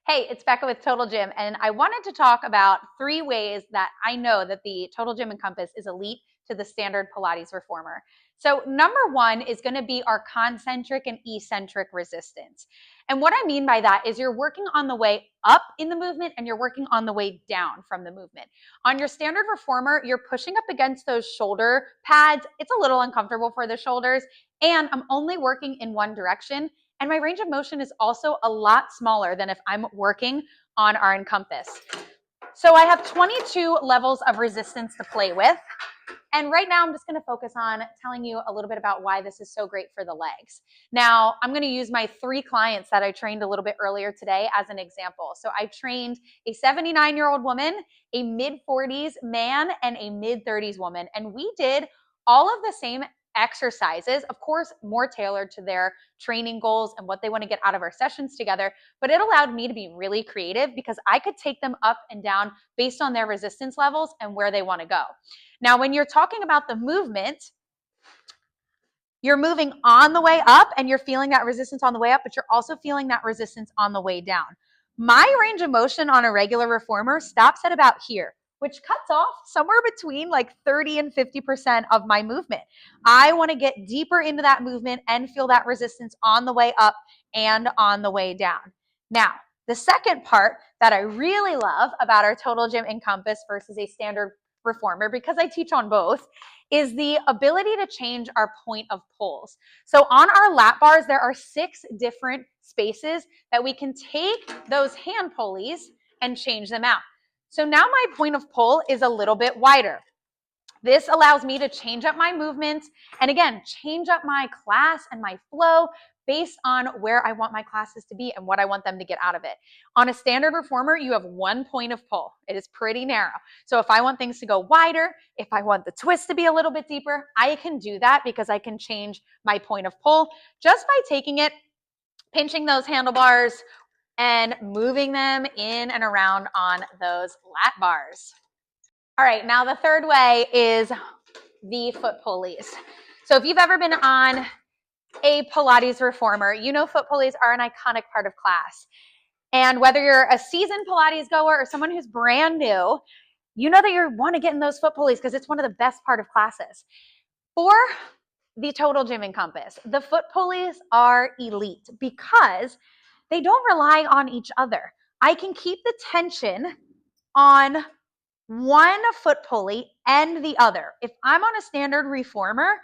Hey, it's Becca with Total Gym, and I wanted to talk about 3 ways that I know that the Total Gym Encompass is elite to the standard Pilates reformer. So, number one is going to be our concentric and eccentric resistance. And what I mean by that is you're working on the way up in the movement and you're working on the way down from the movement. On your standard reformer, you're pushing up against those shoulder pads. It's a little uncomfortable for the shoulders, and I'm only working in one direction. And my range of motion is also a lot smaller than if I'm working on our Encompass. So I have 22 levels of resistance to play with. And right now I'm just going to focus on telling you a little bit about why this is so great for the legs. Now, I'm going to use my 3 clients that I trained a little bit earlier today as an example. So I trained a 79-year-old woman, a mid-40s man, and a mid-30s woman. And we did all of the same exercises, of course, more tailored to their training goals and what they want to get out of our sessions together. But it allowed me to be really creative because I could take them up and down based on their resistance levels and where they want to go. Now, when you're talking about the movement, you're moving on the way up and you're feeling that resistance on the way up, but you're also feeling that resistance on the way down. My range of motion on a regular reformer stops at about here, which cuts off somewhere between like 30 and 50% of my movement. I want to get deeper into that movement and feel that resistance on the way up and on the way down. Now, the second part that I really love about our Total Gym Encompass versus a standard reformer, because I teach on both, is the ability to change our point of pulls. So on our lat bars, there are 6 different spaces that we can take those hand pulleys and change them out. So now my point of pull is a little bit wider. This allows me to change up my movements and again, change up my class and my flow based on where I want my classes to be and what I want them to get out of it. On a standard reformer, you have 1 point of pull. It is pretty narrow. So if I want things to go wider, if I want the twist to be a little bit deeper, I can do that because I can change my point of pull just by taking it, pinching those handlebars, and moving them in and around on those lat bars. All right, now the third way is the foot pulleys. So if you've ever been on a Pilates reformer, you know foot pulleys are an iconic part of class. And whether you're a seasoned Pilates goer or someone who's brand new, you know that you want to get in those foot pulleys because it's one of the best part of classes. For the Total Gym Encompass, the foot pulleys are elite because they don't rely on each other. I can keep the tension on one foot pulley and the other. If I'm on a standard reformer,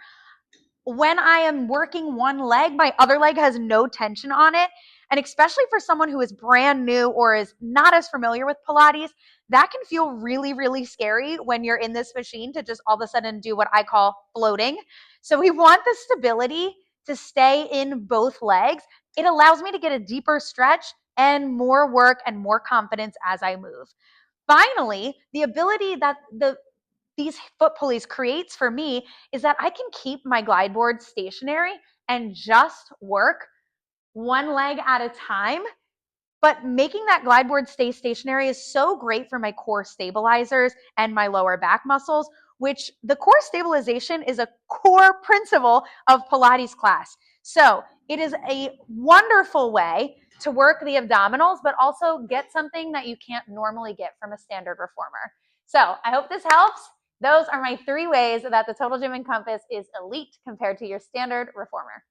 when I am working one leg, my other leg has no tension on it. And especially for someone who is brand new or is not as familiar with Pilates, that can feel really, really scary when you're in this machine to just all of a sudden do what I call floating. So we want the stability to stay in both legs. It allows me to get a deeper stretch and more work and more confidence as I move. Finally, the ability that these foot pulleys creates for me is that I can keep my glide board stationary and just work one leg at a time. But making that glide board stay stationary is so great for my core stabilizers and my lower back muscles, which the core stabilization is a core principle of Pilates class. So it is a wonderful way to work the abdominals, but also get something that you can't normally get from a standard reformer. So I hope this helps. Those are my 3 ways that the Total Gym Encompass is elite compared to your standard reformer.